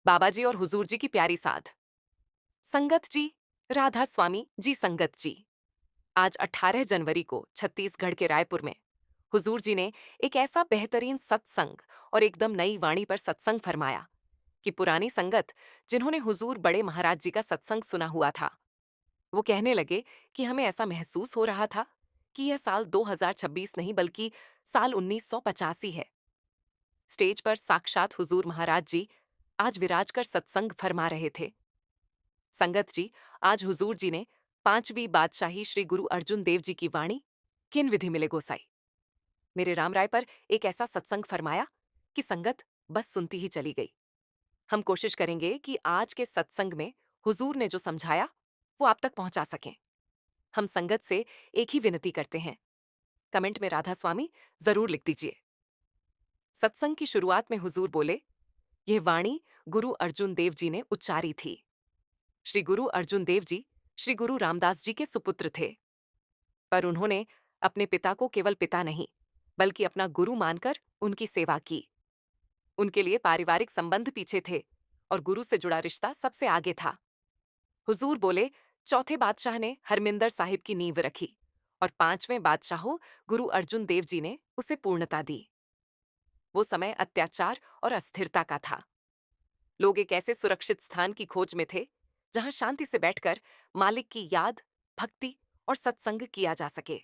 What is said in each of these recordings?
बाबा जी और हुजूर जी की प्यारी साध। संगत जी, राधा स्वामी जी संगत जी। आज 18 जनवरी को छत्तीसगढ़ के रायपुर में हुजूर जी ने एक ऐसा बेहतरीन सत्संग और एकदम नई वाणी पर सत्संग फरमाया कि पुरानी संगत जिन्होंने हुजूर बड़े महाराज जी का सत्संग सुना हुआ था, वो कहने लगे कि हमें ऐसा महसूस हो रहा था कि यह साल 2026 नहीं बल्कि साल 1985 है। स्टेज पर साक्षात हुजूर महाराज जी आज विराज कर सत्संग फरमा रहे थे। संगत जी, आज हुजूर जी ने पांचवी बादशाही श्री गुरु अर्जुन देव जी की वाणी किन विधि मिले गोसाई मेरे राम राय पर एक ऐसा सत्संग फरमाया कि संगत बस सुनती ही चली गई। हम कोशिश करेंगे कि आज के सत्संग में हुजूर ने जो समझाया वो आप तक पहुंचा सकें। हम संगत से एक ही विनती करते हैं, कमेंट में राधा स्वामी जरूर लिख दीजिए। सत्संग की शुरुआत में हुजूर बोले, यह वाणी गुरु अर्जुन देव जी ने उच्चारी थी। श्री गुरु अर्जुन देव जी श्री गुरु रामदास जी के सुपुत्र थे, पर उन्होंने अपने पिता को केवल पिता नहीं बल्कि अपना गुरु मानकर उनकी सेवा की। उनके लिए पारिवारिक संबंध पीछे थे और गुरु से जुड़ा रिश्ता सबसे आगे था। हुजूर बोले, चौथे बादशाह ने हरमिंदर साहिब की नींव रखी और पांचवें बादशाह गुरु अर्जुन देव जी ने उसे पूर्णता दी। वो समय अत्याचार और अस्थिरता का था। लोग एक ऐसे सुरक्षित स्थान की खोज में थे जहां शांति से बैठकर मालिक की याद, भक्ति और सत्संग किया जा सके।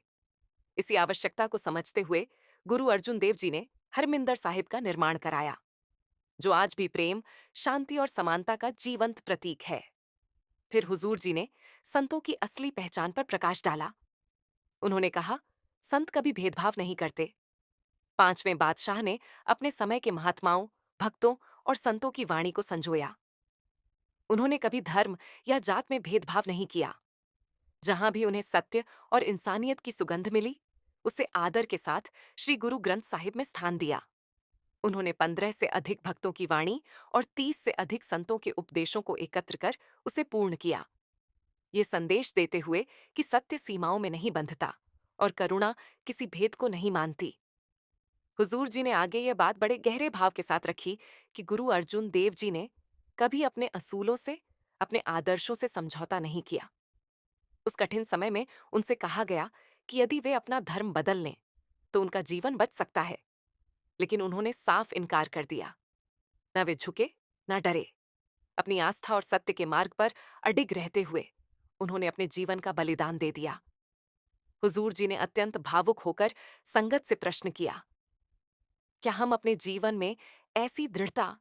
इसी आवश्यकता को समझते हुए गुरु अर्जुन देव जी ने हरमिंदर साहिब का निर्माण कराया, जो आज भी प्रेम, शांति और समानता का जीवंत प्रतीक है। फिर हुजूर जी ने संतों की असली पहचान पर प्रकाश डाला। उन्होंने कहा, संत कभी भेदभाव नहीं करते। पांचवें बादशाह ने अपने समय के महात्माओं, भक्तों और संतों की वाणी को संजोया। उन्होंने कभी धर्म या जात में भेदभाव नहीं किया। जहां भी उन्हें सत्य और इंसानियत की सुगंध मिली, उसे आदर के साथ श्री गुरु ग्रंथ साहिब में स्थान दिया। उन्होंने 15 से अधिक भक्तों की वाणी और 30 से अधिक संतों के उपदेशों को एकत्र कर उसे पूर्ण किया, ये संदेश देते हुए कि सत्य सीमाओं में नहीं बंधता और करुणा किसी भेद को नहीं मानती। हुजूर जी ने आगे यह बात बड़े गहरे भाव के साथ रखी कि गुरु अर्जुन देव जी ने कभी अपने असूलों से, अपने आदर्शों से समझौता नहीं किया। उस कठिन समय में उनसे कहा गया कि यदि वे अपना धर्म बदल लें तो उनका जीवन बच सकता है, लेकिन उन्होंने साफ इनकार कर दिया। न वे झुके, न डरे। अपनी आस्था और सत्य के मार्ग पर अडिग रहते हुए उन्होंने अपने जीवन का बलिदान दे दिया। हुजूर जी ने अत्यंत भावुक होकर संगत से प्रश्न किया, क्या हम अपने जीवन में ऐसी दृढ़ता,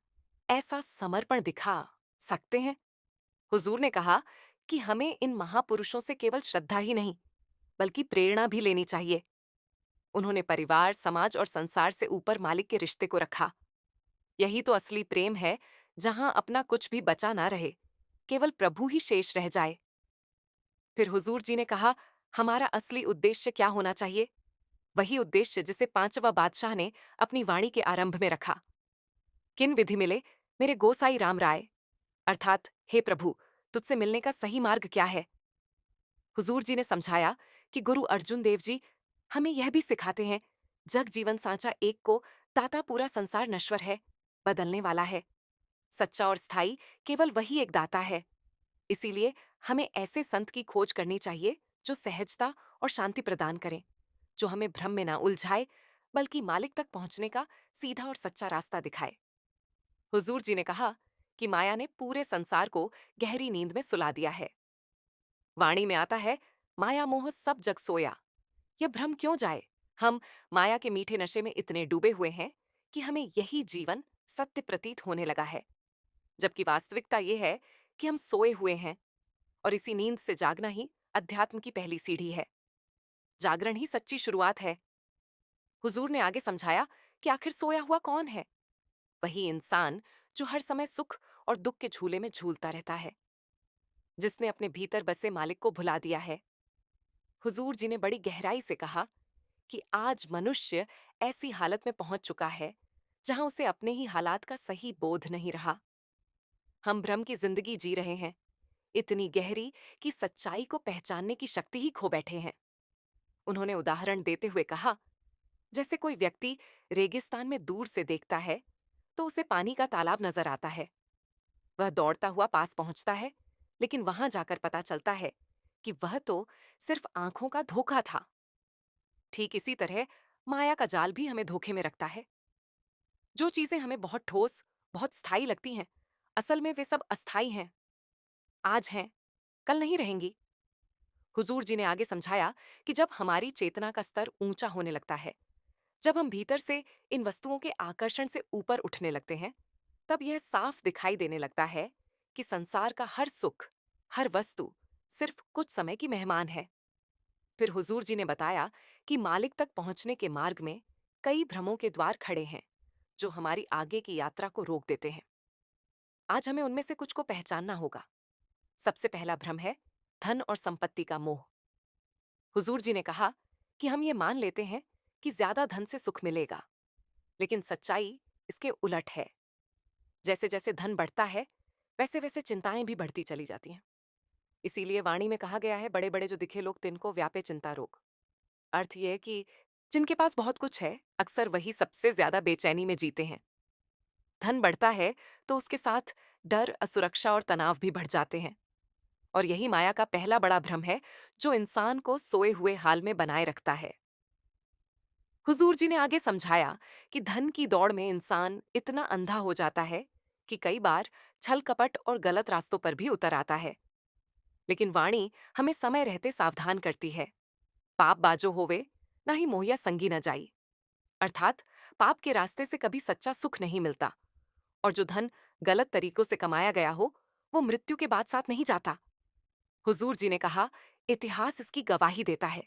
ऐसा समर्पण दिखा सकते हैं? हुजूर ने कहा कि हमें इन महापुरुषों से केवल श्रद्धा ही नहीं बल्कि प्रेरणा भी लेनी चाहिए। उन्होंने परिवार, समाज और संसार से ऊपर मालिक के रिश्ते को रखा। यही तो असली प्रेम है, जहां अपना कुछ भी बचा ना रहे, केवल प्रभु ही शेष रह जाए। फिर हुजूर जी ने कहा, हमारा असली उद्देश्य क्या होना चाहिए? वही उद्देश्य जिसे पांचवा बादशाह ने अपनी वाणी के आरंभ में रखा। किन विधि मिले मेरे गोसाई राम राय, अर्थात हे प्रभु, तुझसे मिलने का सही मार्ग क्या है? हुजूर जी ने समझाया कि गुरु अर्जुन देव जी हमें यह भी सिखाते हैं, जग जीवन साँचा एक को ताता पूरा संसार नश्वर है, बदलने वाला है। सच्चा और स्थायी केवल वही एक दाता है। इसीलिए हमें ऐसे संत की खोज करनी चाहिए जो सहजता और शांति प्रदान करें, जो हमें भ्रम में ना उलझाए बल्कि मालिक तक पहुंचने का सीधा और सच्चा रास्ता दिखाए। हुजूर जी ने कहा कि माया ने पूरे संसार को गहरी नींद में सुला दिया है। वाणी में आता है, माया मोह सब जग सोया। यह भ्रम क्यों जाए? हम माया के मीठे नशे में इतने डूबे हुए हैं कि हमें यही जीवन सत्य प्रतीत होने लगा है, जबकि वास्तविकता यह है कि हम सोए हुए हैं और इसी नींद से जागना ही अध्यात्म की पहली सीढ़ी है। जागरण ही सच्ची शुरुआत है। हुजूर ने आगे समझाया कि आखिर सोया हुआ कौन है? वही इंसान जो हर समय सुख और दुख के झूले में झूलता रहता है, जिसने अपने भीतर बसे मालिक को भुला दिया है। हुजूर जी ने बड़ी गहराई से कहा कि आज मनुष्य ऐसी हालत में पहुंच चुका है जहां उसे अपने ही हालात का सही बोध नहीं रहा। हम भ्रम की जिंदगी जी रहे हैं, इतनी गहरी कि सच्चाई को पहचानने की शक्ति ही खो बैठे हैं। उन्होंने उदाहरण देते हुए कहा, जैसे कोई व्यक्ति रेगिस्तान में दूर से देखता है तो उसे पानी का तालाब नजर आता है, वह दौड़ता हुआ पास पहुंचता है, लेकिन वहां जाकर पता चलता है कि वह तो सिर्फ आंखों का धोखा था। ठीक इसी तरह माया का जाल भी हमें धोखे में रखता है। जो चीजें हमें बहुत ठोस, बहुत स्थायी लगती हैं, असल में वे सब अस्थाई हैं। आज हैं, कल नहीं रहेंगी। हुजूर जी ने आगे समझाया कि जब हमारी चेतना का स्तर ऊंचा होने लगता है, जब हम भीतर से इन वस्तुओं के आकर्षण से ऊपर उठने लगते हैं, तब यह साफ दिखाई देने लगता है कि संसार का हर सुख, हर वस्तु सिर्फ कुछ समय की मेहमान है। फिर हुजूर जी ने बताया कि मालिक तक पहुंचने के मार्ग में कई भ्रमों के द्वार खड़े हैं, जो हमारी आगे की यात्रा को रोक देते हैं। आज हमें उनमें से कुछ को पहचानना होगा। सबसे पहला भ्रम है धन और संपत्ति का मोह। हुजूर जी ने कहा कि हम ये मान लेते हैं कि ज्यादा धन से सुख मिलेगा, लेकिन सच्चाई इसके उलट है। जैसे जैसे धन बढ़ता है, वैसे वैसे चिंताएं भी बढ़ती चली जाती हैं। इसीलिए वाणी में कहा गया है, बड़े बड़े जो दिखे लोग तिनको व्यापे चिंता रोग। अर्थ यह है कि जिनके पास बहुत कुछ है, अक्सर वही सबसे ज्यादा बेचैनी में जीते हैं। धन बढ़ता है तो उसके साथ डर, असुरक्षा और तनाव भी बढ़ जाते हैं। और यही माया का पहला बड़ा भ्रम है, जो इंसान को सोए हुए हाल में बनाए रखता है। हुजूर जी ने आगे समझाया कि धन की दौड़ में इंसान इतना अंधा हो जाता है कि कई बार छल कपट और गलत रास्तों पर भी उतर आता है। लेकिन वाणी हमें समय रहते सावधान करती है। पाप बाजो होवे, ना ही मोहिया संगी न जाई। अर्थात पाप के रास्ते से कभी सच्चा सुख नहीं मिलता, और जो धन गलत तरीकों से कमाया गया हो, वो मृत्यु के बाद साथ नहीं जाता। हुजूर जी ने कहा, इतिहास इसकी गवाही देता है।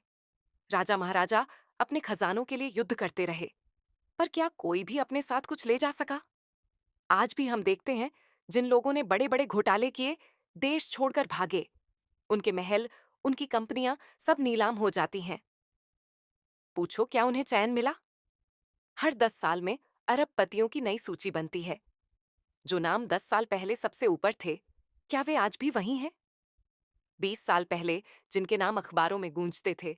राजा महाराजा अपने खजानों के लिए युद्ध करते रहे, पर क्या कोई भी अपने साथ कुछ ले जा सका? आज भी हम देखते हैं, जिन लोगों ने बड़े बड़े घोटाले किए, देश छोड़कर भागे, उनके महल, उनकी कंपनियां सब नीलाम हो जाती हैं। पूछो क्या उन्हें चैन मिला? हर 10 साल में अरबपतियों की नई सूची बनती है। जो नाम 10 साल पहले सबसे ऊपर थे, क्या वे आज भी वही हैं? 20 साल पहले जिनके नाम अखबारों में गूंजते थे,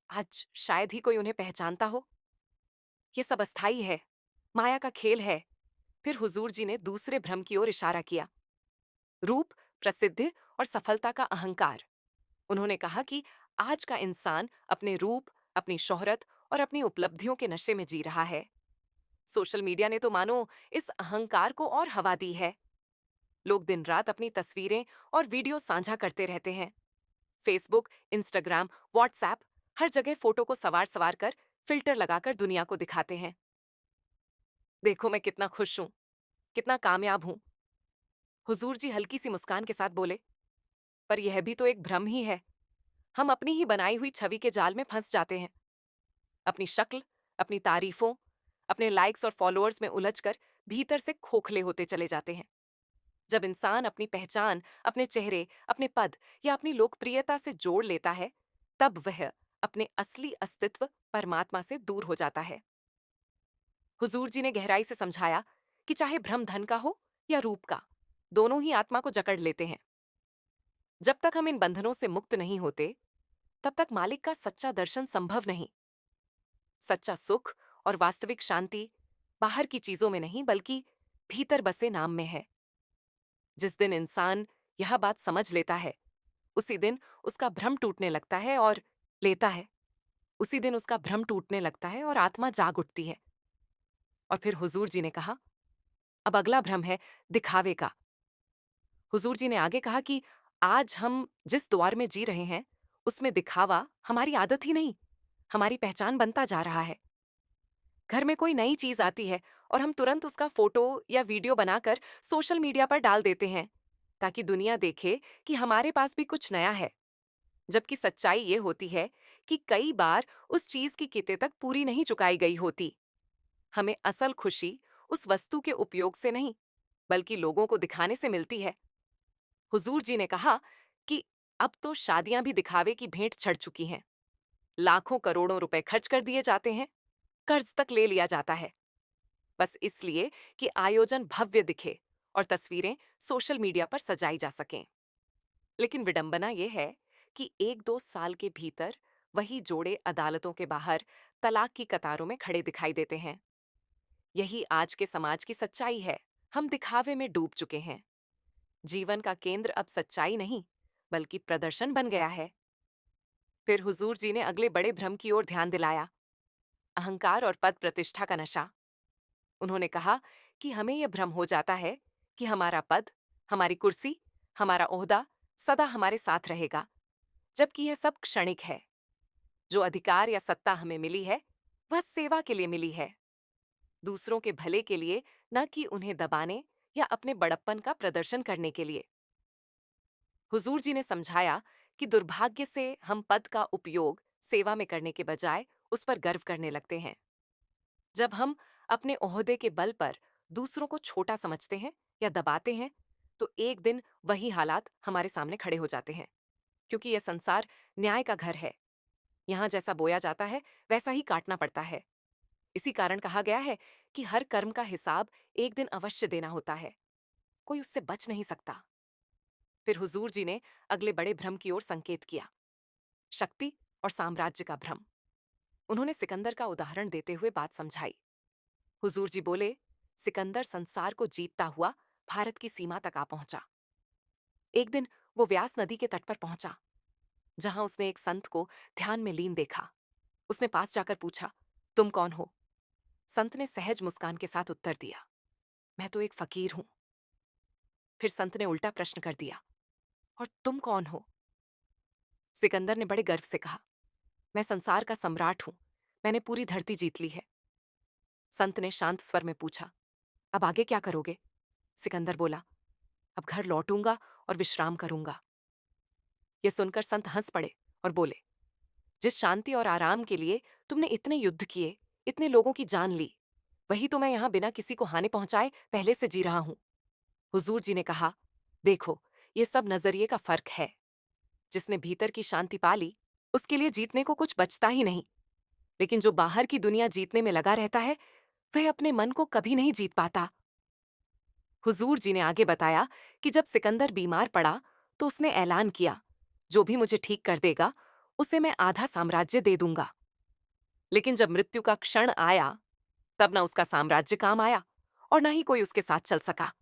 आज शायद ही कोई उन्हें पहचानता हो। ये सब अस्थाई है, माया का खेल है। फिर हुजूर जी ने दूसरे भ्रम की ओर इशारा किया, रूप, प्रसिद्धि और सफलता का अहंकार। उन्होंने कहा कि आज का इंसान अपने रूप, अपनी शोहरत और अपनी उपलब्धियों के नशे में जी रहा है। सोशल मीडिया ने तो मानो इस अहंकार को और हवा दी है। लोग दिन रात अपनी तस्वीरें और वीडियो साझा करते रहते हैं। फेसबुक, इंस्टाग्राम, व्हाट्सएप, हर जगह फोटो को सवार सवार कर, फिल्टर लगाकर दुनिया को दिखाते हैं। देखो मैं कितना खुश हूं, कितना कामयाब हूं। हुजूर जी हल्की सी मुस्कान के साथ बोले, पर यह भी तो एक भ्रम ही है। हम अपनी ही बनाई हुई छवि के जाल में फंस जाते हैं। अपनी शक्ल, अपनी तारीफों, अपने लाइक्स और फॉलोअर्स में उलझकर भीतर से खोखले होते चले जाते हैं। जब इंसान अपनी पहचान, अपने चेहरे, अपने पद या अपनी लोकप्रियता से जोड़ लेता है, तब वह अपने असली अस्तित्व परमात्मा से दूर हो जाता है। हुजूर जी ने गहराई से समझाया कि चाहे भ्रम धन का हो या रूप का, दोनों ही आत्मा को जकड़ लेते हैं। जब तक हम इन बंधनों से मुक्त नहीं होते, तब तक मालिक का सच्चा दर्शन संभव नहीं। सच्चा सुख और वास्तविक शांति बाहर की चीजों में नहीं, बल्कि भीतर बसे नाम में है। जिस दिन इंसान यह बात समझ लेता है, उसी दिन उसका भ्रम टूटने लगता है और लेता है उसी दिन उसका भ्रम टूटने लगता है और आत्मा जाग उठती है। और फिर हुजूर जी ने कहा, अब अगला भ्रम है दिखावे का। हुजूर जी ने आगे कहा कि आज हम जिस दौर में जी रहे हैं, उसमें दिखावा हमारी आदत ही नहीं, हमारी पहचान बनता जा रहा है। घर में कोई नई चीज आती है और हम तुरंत उसका फोटो या वीडियो बनाकर सोशल मीडिया पर डाल देते हैं, ताकि दुनिया देखे कि हमारे पास भी कुछ नया है। जबकि सच्चाई ये होती है कि कई बार उस चीज की किते तक पूरी नहीं चुकाई गई होती। हमें असल खुशी उस वस्तु के उपयोग से नहीं, बल्कि लोगों को दिखाने से मिलती है। हुजूर जी ने कहा कि अब तो शादियां भी दिखावे की भेंट चढ़ चुकी हैं। लाखों करोड़ों रुपए खर्च कर दिए जाते हैं, कर्ज तक ले लिया जाता है, बस इसलिए कि आयोजन भव्य दिखे और तस्वीरें सोशल मीडिया पर सजाई जा सकें। लेकिन विडंबना यह है कि 1-2 साल के भीतर वही जोड़े अदालतों के बाहर तलाक की कतारों में खड़े दिखाई देते हैं। यही आज के समाज की सच्चाई है। हम दिखावे में डूब चुके हैं। जीवन का केंद्र अब सच्चाई नहीं, बल्कि प्रदर्शन बन गया है। फिर हुजूर जी ने अगले बड़े भ्रम की ओर ध्यान दिलाया, अहंकार और पद प्रतिष्ठा का नशा। उन्होंने कहा कि हमें यह भ्रम हो जाता है कि हमारा पद, हमारी कुर्सी, हमारा ओहदा सदा हमारे साथ रहेगा, जबकि यह सब क्षणिक है। जो अधिकार या सत्ता हमें मिली है, वह सेवा के लिए मिली है, दूसरों के भले के लिए, न कि उन्हें दबाने या अपने बड़प्पन का प्रदर्शन करने के लिए। हुजूर जी ने समझाया कि दुर्भाग्य से हम पद का उपयोग सेवा में करने के बजाय उस पर गर्व करने लगते हैं। जब हम अपने ओहदे के बल पर दूसरों को छोटा समझते हैं या दबाते हैं, तो एक दिन वही हालात हमारे सामने खड़े हो जाते हैं। क्योंकि यह संसार न्याय का घर है। यहाँ जैसा बोया जाता है, वैसा ही काटना पड़ता है। इसी कारण कहा गया है कि हर कर्म का हिसाब एक दिन अवश्य देना होता है। कोई उससे बच नहीं सकता। फिर हुजूर जी ने अगले बड़े भ्रम की ओर संकेत किया, शक्ति और साम्राज्य का भ्रम। उन्होंने सिकंदर का उदाहरण देते हुए बात समझाई। हुजूर जी बोले, सिकंदर संसार को जीतता हुआ भारत की सीमा तक आ पहुंचा। एक दिन वो व्यास नदी के तट पर पहुंचा, जहां उसने एक संत को ध्यान में लीन देखा। उसने पास जाकर पूछा, तुम कौन हो? संत ने सहज मुस्कान के साथ उत्तर दिया, मैं तो एक फकीर हूं। फिर संत ने उल्टा प्रश्न कर दिया, और तुम कौन हो? सिकंदर ने बड़े गर्व से कहा, मैं संसार का सम्राट हूं, मैंने पूरी धरती जीत ली है। संत ने शांत स्वर में पूछा, अब आगे क्या करोगे? सिकंदर बोला, अब घर लौटूंगा और विश्राम करूंगा। यह सुनकर संत हंस पड़े और बोले, जिस शांति और आराम के लिए तुमने इतने युद्ध किए, इतने लोगों की जान ली, वही तो मैं यहां बिना किसी को हानि पहुंचाए पहले से जी रहा हूं। हुजूर जी ने कहा, देखो, ये सब नजरिए का फर्क है। जिसने भीतर की शांति पा ली, उसके लिए जीतने को कुछ बचता ही नहीं। लेकिन जो बाहर की दुनिया जीतने में लगा रहता है, वह अपने मन को कभी नहीं जीत पाता। हुजूर जी ने आगे बताया कि जब सिकंदर बीमार पड़ा, तो उसने ऐलान किया, जो भी मुझे ठीक कर देगा, उसे मैं आधा साम्राज्य दे दूंगा। लेकिन जब मृत्यु का क्षण आया, तब न उसका साम्राज्य काम आया और न ही कोई उसके साथ चल सका।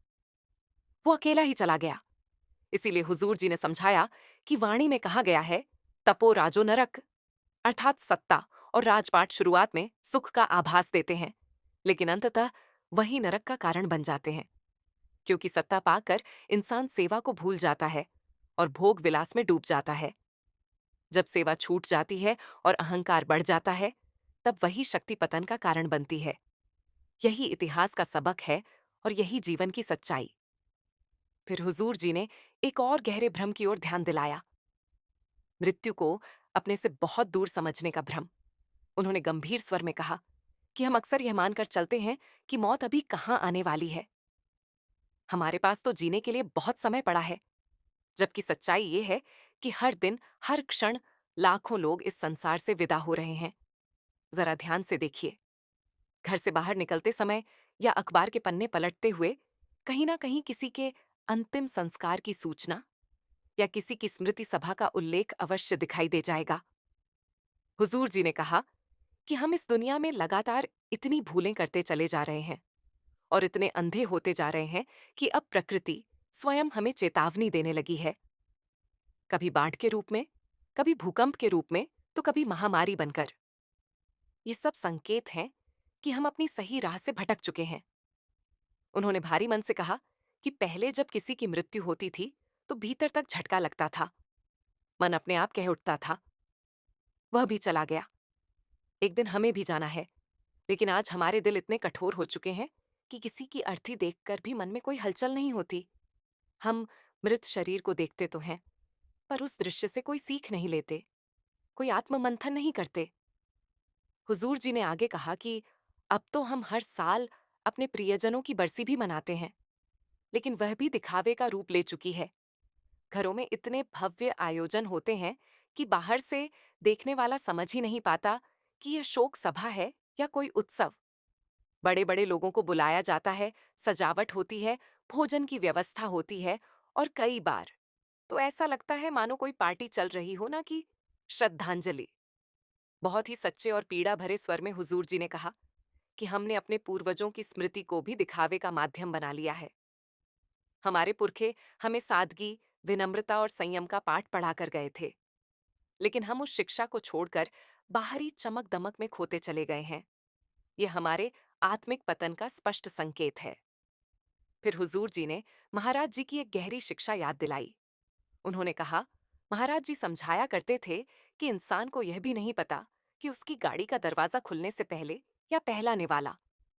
वो अकेला ही चला गया। इसीलिए हुजूर जी ने समझाया कि वाणी में कहा गया है, तपो राजो नरक, अर्थात सत्ता और राजपाट शुरुआत में सुख का आभास देते हैं, लेकिन अंततः वही नरक का कारण बन जाते हैं। क्योंकि सत्ता पाकर इंसान सेवा को भूल जाता है और भोग विलास में डूब जाता है। जब सेवा छूट जाती है और अहंकार बढ़ जाता है, तब वही शक्ति पतन का कारण बनती है। यही इतिहास का सबक है और यही जीवन की सच्चाई। फिर हुजूर जी ने एक और गहरे भ्रम की ओर ध्यान दिलाया, मृत्यु को अपने से बहुत दूर समझने का भ्रम। उन्होंने गंभीर स्वर में कहा कि हम अक्सर यह मानकर चलते हैं कि मौत अभी कहाँ आने वाली है। हमारे पास तो जीने के लिए बहुत समय पड़ा है, जबकि सच्चाई ये है कि हर दिन, हर क्षण लाखों लोग इस संसार से विदा हो रहे हैं। जरा ध्यान से देखिए, घर से बाहर निकलते समय या अखबार के पन्ने पलटते हुए कहीं ना कहीं किसी के अंतिम संस्कार की सूचना या किसी की स्मृति सभा का उल्लेख अवश्य दिखाई दे जाएगा। हुजूर जी ने कहा कि हम इस दुनिया में लगातार इतनी भूलें करते चले जा रहे हैं और इतने अंधे होते जा रहे हैं कि अब प्रकृति स्वयं हमें चेतावनी देने लगी है। कभी बाढ़ के रूप में, कभी भूकंप के रूप में, तो कभी महामारी बनकर। ये सब संकेत हैं कि हम अपनी सही राह से भटक चुके हैं। उन्होंने भारी मन से कहा कि पहले जब किसी की मृत्यु होती थी, तो भीतर तक झटका लगता था, मन अपने आप कह उठता था, वह भी चला गया, एक दिन हमें भी जाना है। लेकिन आज हमारे दिल इतने कठोर हो चुके हैं कि किसी की अर्थी देखकर भी मन में कोई हलचल नहीं होती। हम मृत शरीर को देखते तो हैं, पर उस दृश्य से कोई सीख नहीं लेते, कोई आत्ममंथन नहीं करते। हुजूर जी ने आगे कहा कि अब तो हम हर साल अपने प्रियजनों की बरसी भी मनाते हैं, लेकिन वह भी दिखावे का रूप ले चुकी है। घरों में इतने भव्य आयोजन होते हैं कि बाहर से देखने वाला समझ ही नहीं पाता कि यह शोक सभा है या कोई उत्सव। बड़े बड़े लोगों को बुलाया जाता है, सजावट होती है, भोजन की व्यवस्था होती है, और कई बार तो ऐसा लगता है मानो कोई पार्टी चल रही हो, ना कि श्रद्धांजलि। बहुत ही सच्चे और पीड़ा भरे स्वर में हुजूर जी ने कहा कि हमने अपने पूर्वजों की स्मृति को भी दिखावे का माध्यम बना लिया है। हमारे पुरखे हमें सादगी, विनम्रता और संयम का पाठ पढ़ा कर गए थे, लेकिन हम उस शिक्षा को छोड़कर बाहरी चमक दमक में खोते चले गए हैं। ये हमारे आत्मिक पतन का स्पष्ट संकेत है। फिर हुजूर जी ने महाराज जी की एक गहरी शिक्षा याद दिलाई। उन्होंने कहा, महाराज जी समझाया करते थे कि इंसान को यह भी नहीं पता कि उसकी गाड़ी का दरवाजा खुलने से पहले या पहला निवाला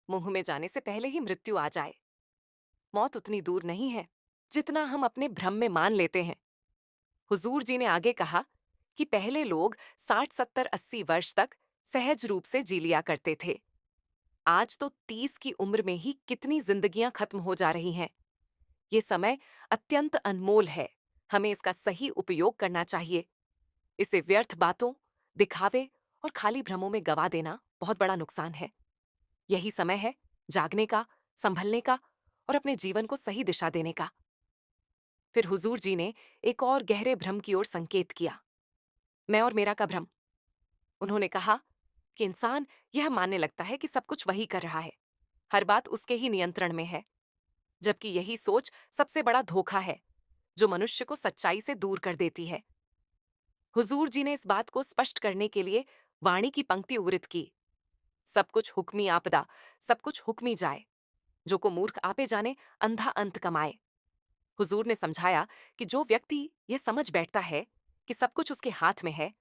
मुंह में जाने से पहले ही मृत्यु आ जाए। मौत उतनी दूर नहीं है जितना हम अपने भ्रम में मान लेते हैं। हुजूर जी ने आगे कहा कि पहले लोग 60, 70, 80 वर्ष तक सहज रूप से जी लिया करते थे। आज तो 30 की उम्र में ही कितनी जिंदगियां खत्म हो जा रही हैं। ये समय अत्यंत अनमोल है। हमें इसका सही उपयोग करना चाहिए। इसे व्यर्थ बातों, दिखावे और खाली भ्रमों में गवा देना बहुत बड़ा नुकसान है। यही समय है जागने का, संभलने का और अपने जीवन को सही दिशा देने का। फिर हुजूर जी ने एक और गहरे भ्रम की ओर संकेत किया, मैं और मेरा का भ्रम। उन्होंने कहा कि इंसान यह मानने लगता है कि सब कुछ वही कर रहा है, हर बात उसके ही नियंत्रण में है, जबकि यही सोच सबसे बड़ा धोखा है जो मनुष्य को सच्चाई से दूर कर देती है। हुजूर जी ने इस बात को स्पष्ट करने के लिए वाणी की पंक्ति उद्धृत की, सब कुछ हुक्मी आपदा, सब कुछ हुक्मी जाए, जो को मूर्ख आपे जाने, अंधा अंत कमाए। हुजूर ने समझाया कि जो व्यक्ति यह समझ बैठता है कि सब कुछ उसके हाथ में है,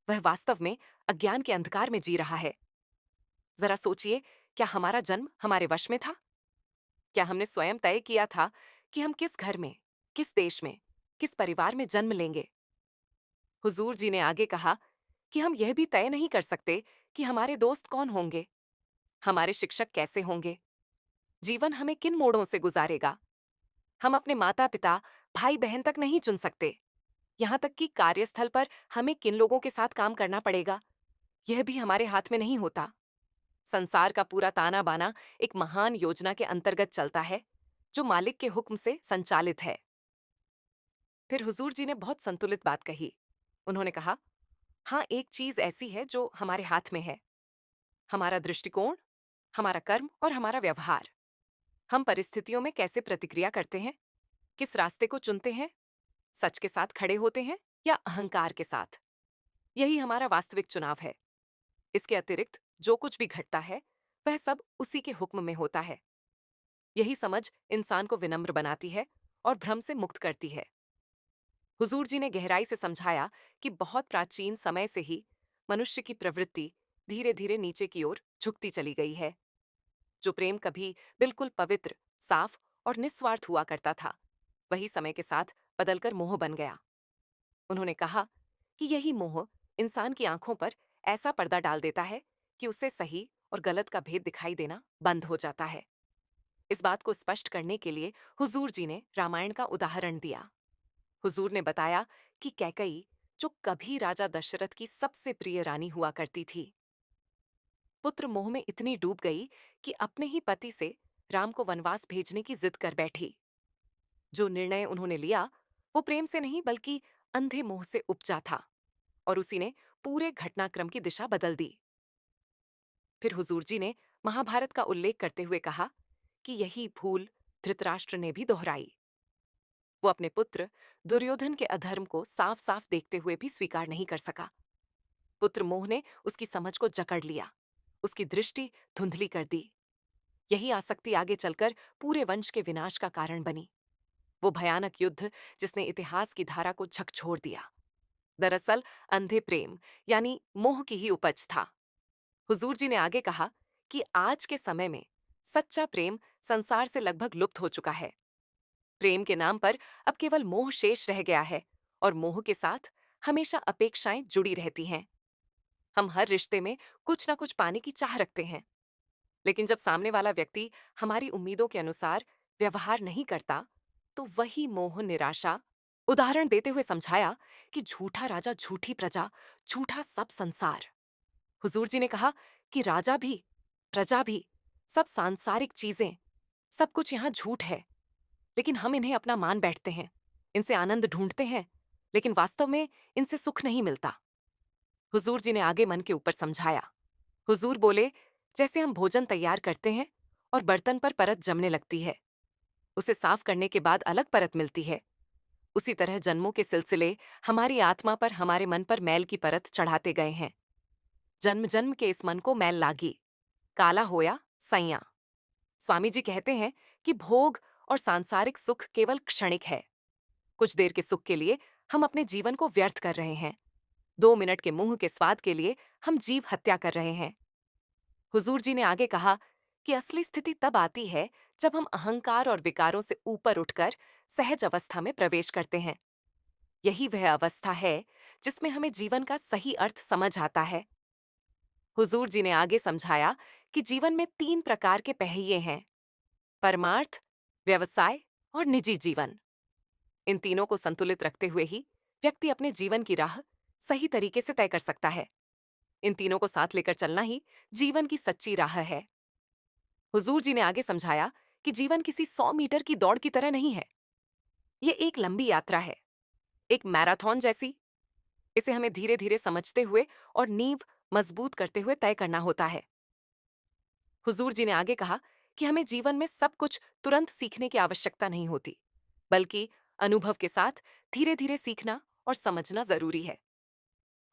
वह वास्तव में अज्ञान के अंधकार में जी रहा है। जरा सोचिए, क्या हमारा जन्म हमारे वश में था? क्या हमने स्वयं तय किया था कि हम किस घर में, किस देश में, किस परिवार में जन्म लेंगे? हुजूर जी ने आगे कहा कि हम यह भी तय नहीं कर सकते कि हमारे दोस्त कौन होंगे, हमारे शिक्षक कैसे होंगे, जीवन हमें किन मोड़ों से गुजारेगा। हम अपने माता पिता, भाई बहन तक नहीं चुन सकते। यहाँ तक कि कार्यस्थल पर हमें किन लोगों के साथ काम करना पड़ेगा, यह भी हमारे हाथ में नहीं होता। संसार का पूरा ताना बाना एक महान योजना के अंतर्गत चलता है, जो मालिक के हुक्म से संचालित है। फिर हुजूर जी ने बहुत संतुलित बात कही। उन्होंने कहा, हाँ, एक चीज ऐसी है जो हमारे हाथ में है, हमारा दृष्टिकोण, हमारा कर्म और हमारा व्यवहार। हम परिस्थितियों में कैसे प्रतिक्रिया करते हैं, किस रास्ते को चुनते हैं, सच के साथ खड़े होते हैं या अहंकार के साथ। यही हमारा वास्तविक चुनाव है। इसके अतिरिक्त जो कुछ भी घटता है, वह सब उसी के हुक्म में होता है। यही समझ इंसान को विनम्र बनाती है और भ्रम से मुक्त करती है। हुजूर जी ने गहराई से समझाया कि बहुत प्राचीन समय से ही मनुष्य की प्रवृत्ति धीरे धीरे नीचे की ओर झुकती चली गई है। जो प्रेम कभी बिल्कुल पवित्र, साफ और निस्वार्थ हुआ करता था, वही समय के साथ बदलकर मोह बन गया। उन्होंने कहा कि यही मोह इंसान की आंखों पर ऐसा पर्दा डाल देता है कि उसे सही और गलत का भेद दिखाई देना बंद हो जाता है। इस बात को स्पष्ट करने के लिए हुजूर जी ने रामायण का उदाहरण दिया। हुजूर ने बताया कि कैकई, जो कभी राजा दशरथ की सबसे प्रिय रानी हुआ करती थी, पुत्र मोह में इतनी डूब गई कि अपने ही पति से राम को वनवास भेजने की जिद कर बैठी। जो निर्णय उन्होंने लिया, वो प्रेम से नहीं बल्कि अंधे मोह से उपजा था, और उसी ने पूरे घटनाक्रम की दिशा बदल दी। फिर हुजूर जी ने महाभारत का उल्लेख करते हुए कहा कि यही भूल धृतराष्ट्र ने भी दोहराई। वो अपने पुत्र दुर्योधन के अधर्म को साफ साफ देखते हुए भी स्वीकार नहीं कर सका। पुत्र मोह ने उसकी समझ को जकड़ लिया, उसकी दृष्टि धुंधली कर दी। यही आसक्ति आगे चलकर पूरे वंश के विनाश का कारण बनी। वो भयानक युद्ध जिसने इतिहास की धारा को झकझोर दिया, दरअसल अंधे प्रेम यानी मोह की ही उपज था। हुजूर जी ने आगे कहा कि आज के समय में सच्चा प्रेम संसार से लगभग लुप्त हो चुका है। प्रेम के नाम पर अब केवल मोह शेष रह गया है, और मोह के साथ हमेशा अपेक्षाएं जुड़ी रहती हैं। हम हर रिश्ते में कुछ ना कुछ पाने की चाह रखते हैं, लेकिन जब सामने वाला व्यक्ति हमारी उम्मीदों के अनुसार व्यवहार नहीं करता, तो वही मोह निराशा। उदाहरण देते हुए समझाया कि झूठा राजा, झूठी प्रजा, झूठा सब संसार। हुजूर जी ने कहा कि राजा भी, प्रजा भी, सब सांसारिक चीजें, सब कुछ यहाँ झूठ है, लेकिन हम इन्हें अपना मान बैठते हैं, इनसे आनंद ढूंढते हैं, लेकिन वास्तव में इनसे सुख नहीं मिलता। हुजूर जी ने आगे मन के ऊपर समझाया। हुजूर बोले, जैसे हम भोजन तैयार करते हैं और बर्तन पर परत जमने लगती है, उसे साफ करने के बाद अलग परत मिलती है। उसी तरह जन्मों के सिलसिले हमारी आत्मा पर, हमारे मन पर मैल की परत चढ़ाते गए हैं। जन्म जन्म के इस मन को मैल लागी, काला होया सैया। स्वामी जी कहते हैं कि भोग और सांसारिक सुख केवल क्षणिक है। कुछ देर के सुख के लिए हम अपने जीवन को व्यर्थ कर रहे हैं। 2 मिनट के मुंह के स्वाद के लिए हम जीव हत्या कर रहे हैं। हुजूर जी ने आगे कहा कि असली स्थिति तब आती है जब हम अहंकार और विकारों से ऊपर उठकर सहज अवस्था में प्रवेश करते हैं। यही वह अवस्था है जिसमें हमें जीवन का सही अर्थ समझ आता है। हुजूर जी ने आगे समझाया कि जीवन में 3 प्रकार के पहिए हैं: परमार्थ, व्यवसाय और निजी जीवन। इन तीनों को संतुलित रखते हुए ही व्यक्ति अपने जीवन की राह सही तरीके से तय कर सकता है। इन तीनों को साथ लेकर चलना ही जीवन की सच्ची राह है। हुजूर जी ने आगे समझाया कि जीवन किसी 100 मीटर की दौड़ की तरह नहीं है। ये एक लंबी यात्रा है, एक मैराथन जैसी। इसे हमें धीरे धीरे समझते हुए और नींव मजबूत करते हुए तय करना होता है। हुजूर जी ने आगे कहा कि हमें जीवन में सब कुछ तुरंत सीखने की आवश्यकता नहीं होती, बल्कि अनुभव के साथ धीरे धीरे सीखना और समझना जरूरी है।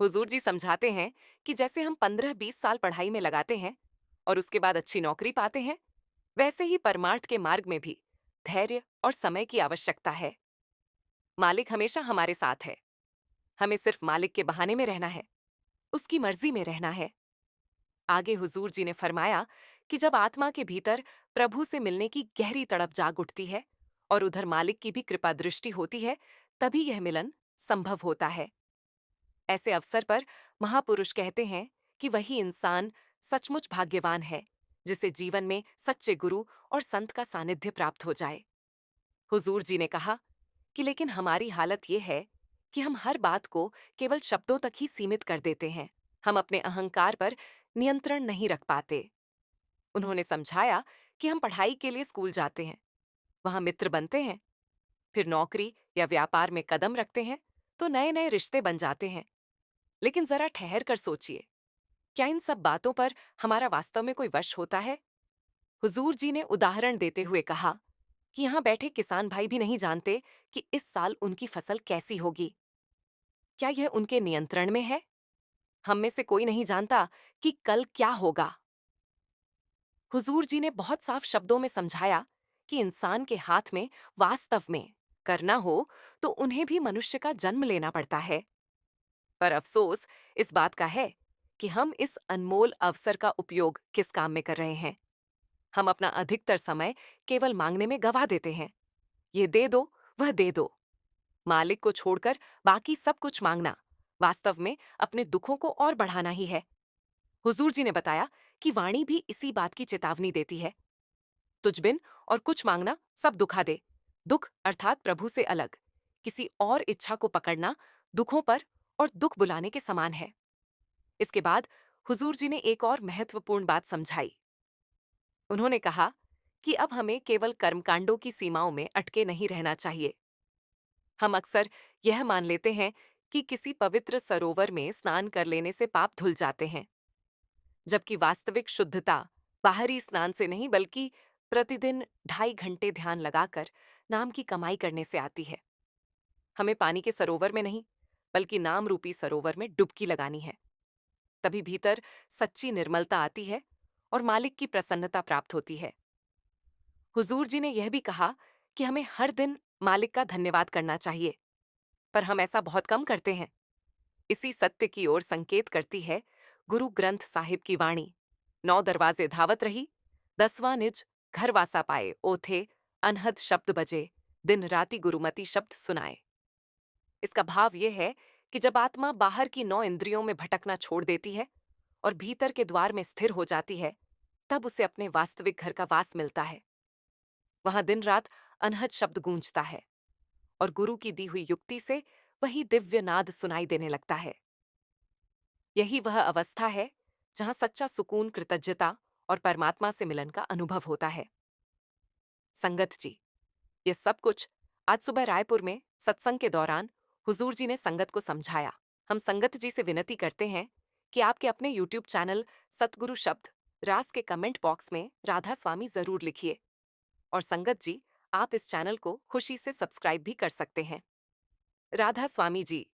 हुजूर जी समझाते हैं कि जैसे हम 15-20 साल पढ़ाई में लगाते हैं और उसके बाद अच्छी नौकरी पाते हैं, वैसे ही परमार्थ के मार्ग में भी धैर्य और समय की आवश्यकता है। मालिक हमेशा हमारे साथ है। हमें सिर्फ मालिक के बहाने में रहना है, उसकी मर्जी में रहना है। आगे हुजूर जी ने फरमाया कि जब आत्मा के भीतर प्रभु से मिलने की गहरी तड़प जाग उठती है और उधर मालिक की भी कृपा दृष्टि होती है, तभी यह मिलन संभव होता है। ऐसे अवसर पर महापुरुष कहते हैं कि वही इंसान सचमुच भाग्यवान है जिसे जीवन में सच्चे गुरु और संत का सानिध्य प्राप्त हो जाए। हुजूर जी ने कहा कि लेकिन हमारी हालत यह है कि हम हर बात को केवल शब्दों तक ही सीमित कर देते हैं। हम अपने अहंकार पर नियंत्रण नहीं रख पाते। उन्होंने समझाया कि हम पढ़ाई के लिए स्कूल जाते हैं, वहां मित्र बनते हैं, फिर नौकरी या व्यापार में कदम रखते हैं तो नए नए रिश्ते बन जाते हैं। लेकिन जरा ठहर कर सोचिए, क्या इन सब बातों पर हमारा वास्तव में कोई वश होता है? हुजूर जी ने उदाहरण देते हुए कहा कि यहाँ बैठे किसान भाई भी नहीं जानते कि इस साल उनकी फसल कैसी होगी। क्या यह उनके नियंत्रण में है? हम में से कोई नहीं जानता कि कल क्या होगा। हुजूर जी ने बहुत साफ शब्दों में समझाया कि इंसान के हाथ में वास्तव में करना हो तो उन्हें भी मनुष्य का जन्म लेना पड़ता है। पर अफसोस इस बात का है कि हम इस अनमोल अवसर का उपयोग किस काम में कर रहे हैं। हम अपना अधिकतर समय केवल मांगने में गवा देते हैं। ये दे दो, वह दे दो। मालिक को छोड़कर बाकी सब कुछ मांगना वास्तव में अपने दुखों को और बढ़ाना ही है। हुजूर जी ने बताया कि वाणी भी इसी बात की चेतावनी देती है। तुझ बिन और कुछ मांगना सब दुखा दे। दुख अर्थात प्रभु से अलग किसी और इच्छा को पकड़ना दुखों पर और दुख बुलाने के समान है। इसके बाद हुजूर जी ने एक और महत्वपूर्ण बात समझाई। उन्होंने कहा कि अब हमें केवल कर्मकांडों की सीमाओं में अटके नहीं रहना चाहिए। हम अक्सर यह मान लेते हैं कि किसी पवित्र सरोवर में स्नान कर लेने से पाप धुल जाते हैं, जबकि वास्तविक शुद्धता बाहरी स्नान से नहीं बल्कि प्रतिदिन 2.5 घंटे ध्यान लगाकर नाम की कमाई करने से आती है। हमें पानी के सरोवर में नहीं बल्कि नाम रूपी सरोवर में डुबकी लगानी है। तभी भीतर सच्ची निर्मलता आती है और मालिक की प्रसन्नता प्राप्त होती है। हुजूर जी ने यह भी कहा कि हमें हर दिन मालिक का धन्यवाद करना चाहिए, पर हम ऐसा बहुत कम करते हैं। इसी सत्य की ओर संकेत करती है गुरु ग्रंथ साहिब की वाणी। 9 दरवाजे धावत रही, 10वां निज घर वासा पाए ओथे, अनहद शब्द बजे, दिन राति गुरुमति शब्द सुनाए। इसका भाव यह है कि जब आत्मा बाहर की 9 इंद्रियों में भटकना छोड़ देती है और भीतर के द्वार में स्थिर हो जाती है, तब उसे अपने वास्तविक घर का वास मिलता है। वहां दिन रात अनहद शब्द गूंजता है और गुरु की दी हुई युक्ति से वही दिव्य नाद सुनाई देने लगता है। यही वह अवस्था है जहां सच्चा सुकून, कृतज्ञता और परमात्मा से मिलन का अनुभव होता है। संगत जी, ये सब कुछ आज सुबह रायपुर में सत्संग के दौरान हुजूर जी ने संगत को समझाया। हम संगत जी से विनती करते हैं कि आपके अपने यूट्यूब चैनल सतगुरु शब्द रास के कमेंट बॉक्स में राधा स्वामी जरूर लिखिए और संगत जी आप इस चैनल को खुशी से सब्सक्राइब भी कर सकते हैं। राधा स्वामी जी